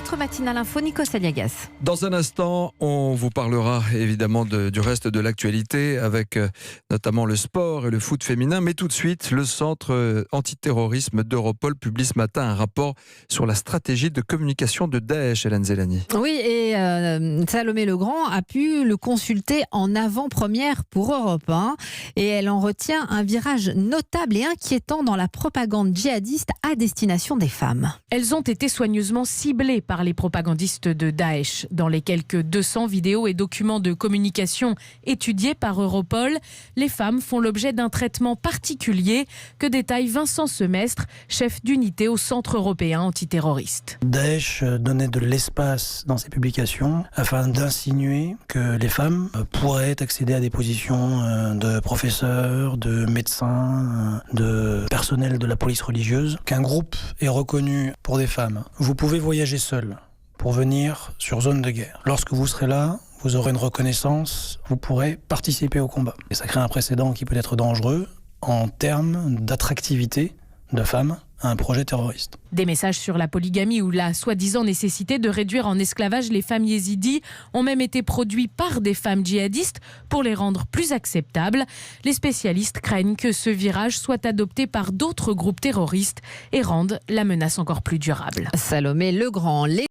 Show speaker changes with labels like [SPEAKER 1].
[SPEAKER 1] Votre matinale info, Nico Saliagas.
[SPEAKER 2] Dans un instant, on vous parlera évidemment du reste de l'actualité avec notamment le sport et le foot féminin. Mais tout de suite, le centre antiterrorisme d'Europol publie ce matin un rapport sur la stratégie de communication de Daesh, Hélène Zellani.
[SPEAKER 1] Oui, et Salomé Legrand a pu le consulter en avant-première pour Europe 1. Et elle en retient un virage notable et inquiétant dans la propagande djihadiste à destination des femmes.
[SPEAKER 3] Elles ont été soigneusement ciblées par les propagandistes de Daesh. Dans les quelques 200 vidéos et documents de communication étudiés par Europol, les femmes font l'objet d'un traitement particulier que détaille Vincent Semestre, chef d'unité au Centre européen antiterroriste.
[SPEAKER 4] Daesh donnait de l'espace dans ses publications afin d'insinuer que les femmes pourraient accéder à des positions de professeurs, de médecins, de personnel de la police religieuse, qu'un groupe est reconnu pour des femmes. Vous pouvez voyager seul pour venir sur zone de guerre. Lorsque vous serez là, vous aurez une reconnaissance, vous pourrez participer au combat. Et ça crée un précédent qui peut être dangereux en termes d'attractivité de femmes à un projet terroriste.
[SPEAKER 3] Des messages sur la polygamie ou la soi-disant nécessité de réduire en esclavage les femmes yézidis ont même été produits par des femmes djihadistes pour les rendre plus acceptables. Les spécialistes craignent que ce virage soit adopté par d'autres groupes terroristes et rende la menace encore plus durable.
[SPEAKER 1] Salomé Legrand.